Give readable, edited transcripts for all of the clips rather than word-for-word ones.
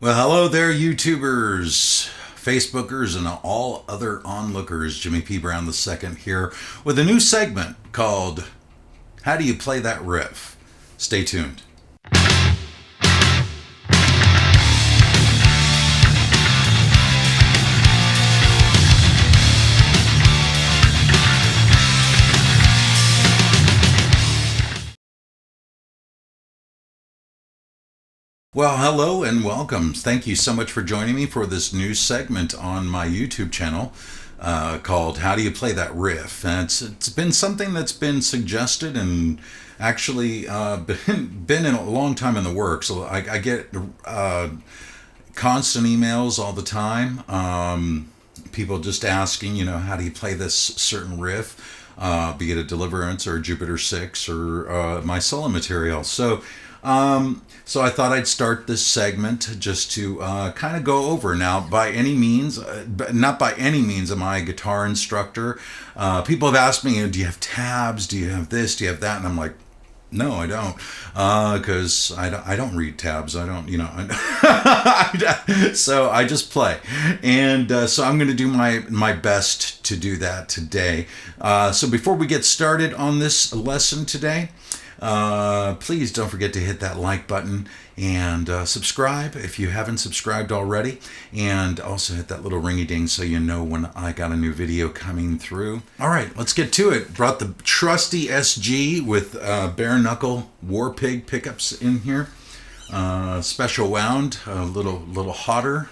Well, hello there, YouTubers, Facebookers, and all other onlookers. Jimmy P. Brown II here with a new segment called How Do You Play That Riff? Stay tuned. Well, hello and welcome. Thank you so much for joining me for this new segment on my YouTube channel called How Do You Play That Riff? And it's been something that's been suggested and actually been in a long time in the works. So I get constant emails all the time. People just asking, how do you play this certain riff? Be it a Deliverance or a Jupiter 6 or my solo material. So I thought I'd start this segment just to kind of go over. Now, by any means, not by any means am I a guitar instructor. People have asked me, do you have tabs? Do you have this? Do you have that? And I'm like, no, I don't, because I don't read tabs. I don't, so I just play, and so I'm going to do my best to do that today. So before we get started on this lesson today, please don't forget to hit that like button and subscribe if you haven't subscribed already, and also hit that little ringy ding so you know when I got a new video coming through. All right, let's get to it. Brought the trusty SG with bare knuckle War Pig pickups in here. Special wound, a little hotter.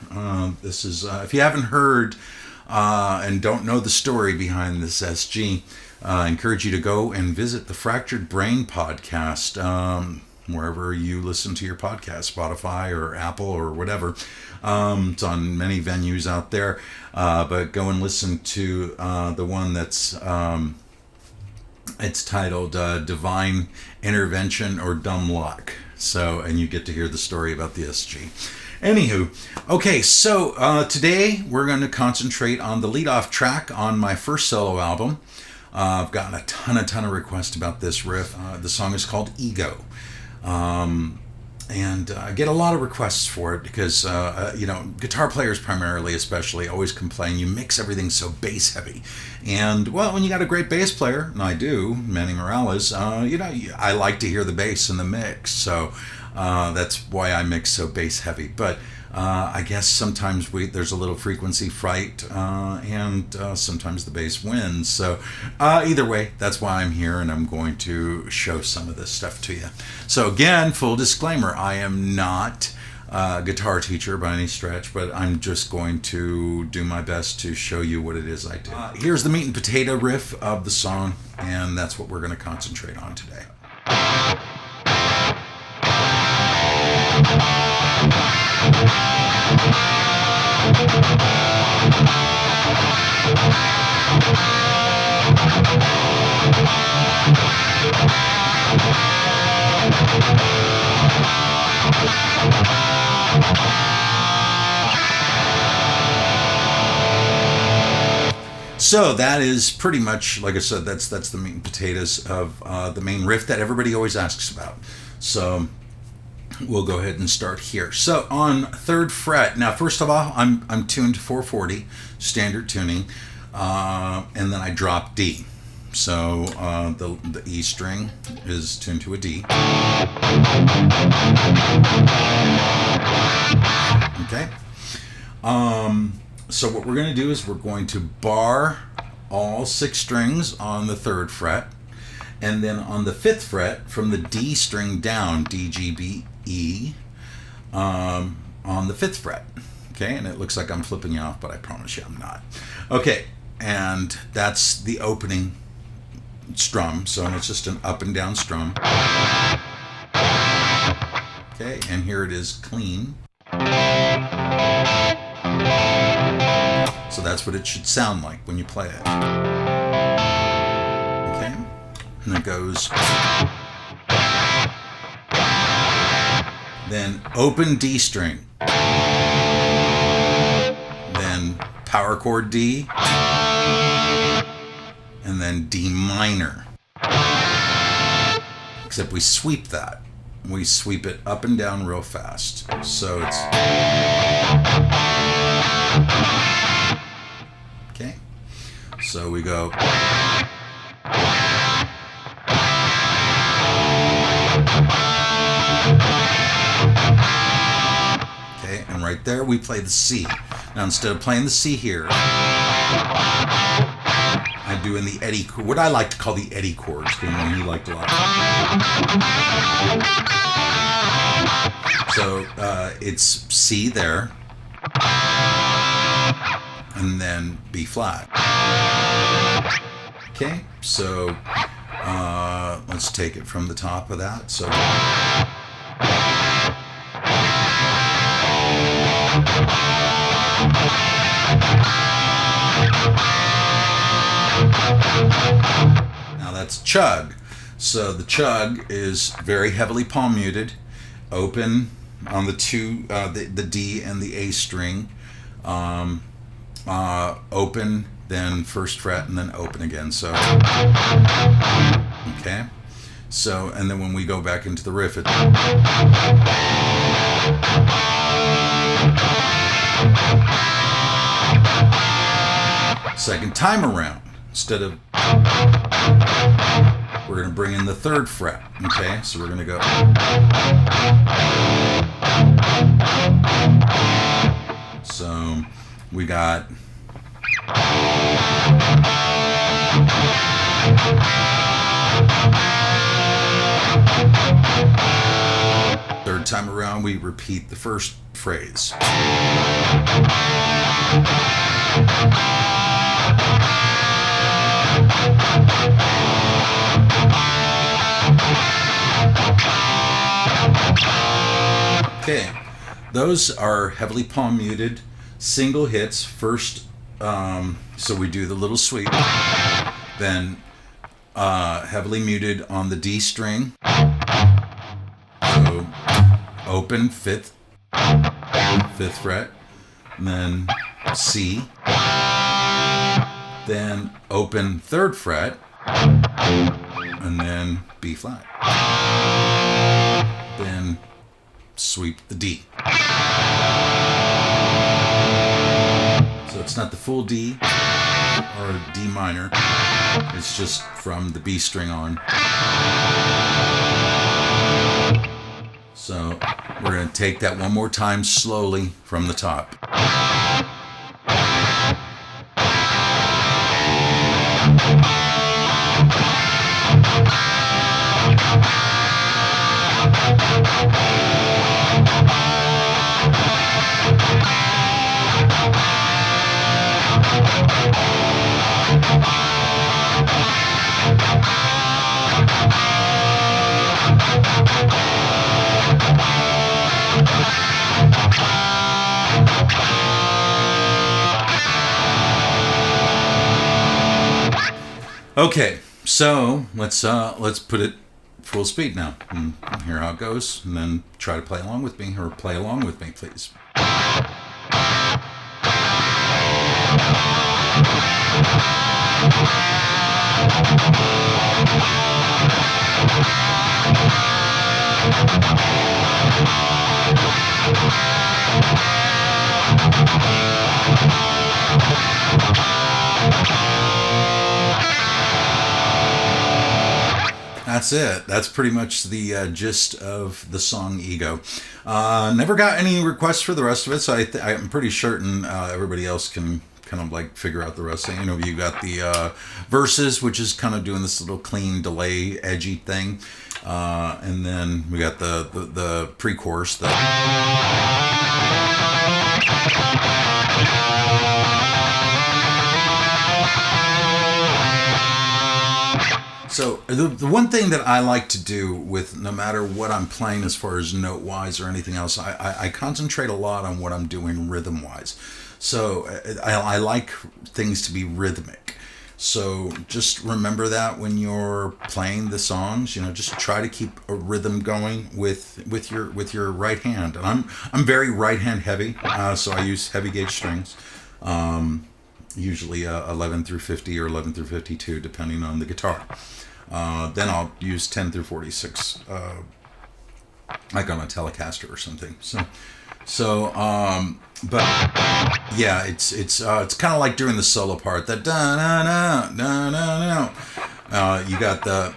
This is if you haven't heard and don't know the story behind this SG. I encourage you to go and visit the Fractured Brain podcast, wherever you listen to your podcast, Spotify or Apple or whatever. It's on many venues out there, but go and listen to the one that's it's titled Divine Intervention or Dumb Luck. So, and you get to hear the story about the SG. Anywho, okay, so today we're going to concentrate on the lead-off track on my first solo album. I've gotten a ton of requests about this riff. The song is called Ego. And I get a lot of requests for it because, guitar players primarily, especially, always complain you mix everything so bass heavy. And, well, when you got a great bass player, and I do, Manny Morales, I like to hear the bass in the mix. So that's why I mix so bass heavy. But I guess sometimes there's a little frequency fright, and sometimes the bass wins. So either way, that's why I'm here, and I'm going to show some of this stuff to you. So again, full disclaimer, I am not a guitar teacher by any stretch, but I'm just going to do my best to show you what it is I do. Here's the meat and potato riff of the song, and that's what we're going to concentrate on today. So that is pretty much, like I said, that's the meat and potatoes of the main riff that everybody always asks about. So we'll go ahead and start here. So on 3rd fret, now first of all, I'm tuned to 440, standard tuning, and then I drop D. So the E string is tuned to a D. Okay. So what we're going to do is we're going to bar all 6 strings on the 3rd fret, and then on the 5th fret, from the D string down, D, G, B, E, on the 5th fret. Okay, and it looks like I'm flipping you off, but I promise you I'm not. Okay, and that's the opening strum, so it's just an up and down strum. Okay, and here it is clean. So that's what it should sound like when you play it. Okay, and it goes. Then open D string. Then power chord D. And then D minor. Except we sweep that. we sweep it up and down real fast. So it's okay. So we go. Okay, and right there we play the C. Now instead of playing the C here, I do in the Eddie, what I like to call the Eddie chords, the one you liked a lot. So it's C there, and then B flat. Okay, so let's take it from the top of that. So now that's chug. So the chug is very heavily palm muted, open on the two, the D and the A string, open, then first fret, and then open again. So okay. So, and then when we go back into the riff, it's second time around, instead of, we're going to bring in the third fret. Okay, so we're going to go. So we got third time around, we repeat the first phrase. Okay, those are heavily palm muted single hits. First, so we do the little sweep, then heavily muted on the D string. So open fifth fret, and then C, then open third fret, and then B flat, then sweep the D. So it's not the full D or a D minor, it's just from the B string on. So we're going to take that one more time slowly from the top. Okay, so let's put it full speed now and hear how it goes, and then try to play along with me, or play along with me, please. That's it. That's pretty much the gist of the song Ego. Never got any requests for the rest of it, so I'm pretty certain everybody else can kind of like figure out the rest of it. You know, you got the verses, which is kind of doing this little clean delay, edgy thing. And then we got the pre-chorus. So the one thing that I like to do with no matter what I'm playing as far as note-wise or anything else, I concentrate a lot on what I'm doing rhythm-wise. So I like things to be rhythmic. So just remember that when you're playing the songs, you know, just try to keep a rhythm going with your right hand. And I'm very right hand heavy, so I use heavy gauge strings. Usually 11 through 50 or 11 through 52, depending on the guitar. Then I'll use 10 through 46 like on a Telecaster or something. But yeah, it's kind of like during the solo part, that da na na na na na. You got the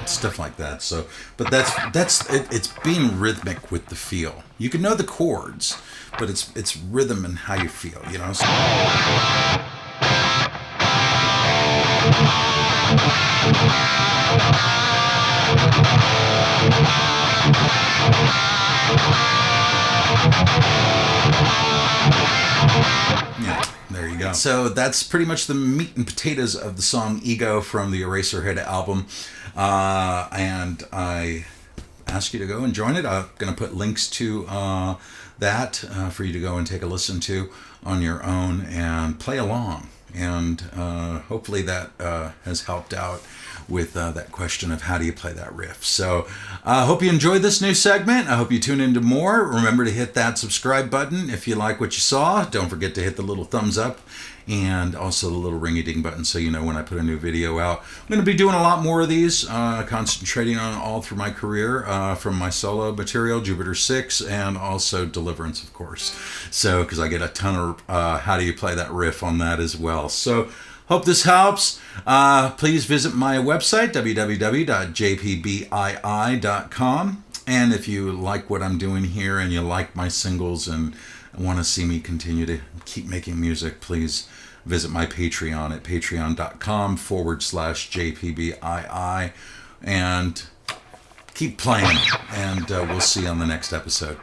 stuff like that. So, but it's being rhythmic with the feel. You can know the chords, but it's rhythm and how you feel, you know. So, yeah, there you go. So that's pretty much the meat and potatoes of the song Ego from the Eraserhead album. And I ask you to go and join it. I'm going to put links to that for you to go and take a listen to on your own and play along. And hopefully that has helped out with that question of how do you play that riff. So I hope you enjoyed this new segment. I hope you tune into more. Remember to hit that subscribe button if you like what you saw. Don't forget to hit the little thumbs up and also the little ring-a-ding button so you know when I put a new video out. I'm going to be doing a lot more of these, concentrating on all through my career, from my solo material, Jupiter 6, and also Deliverance, of course. So, because I get a ton of how do you play that riff on that as well. So, hope this helps. Please visit my website, www.jpbii.com. And if you like what I'm doing here and you like my singles and want to see me continue to keep making music, please visit my Patreon at patreon.com/JPBII and keep playing. And we'll see you on the next episode.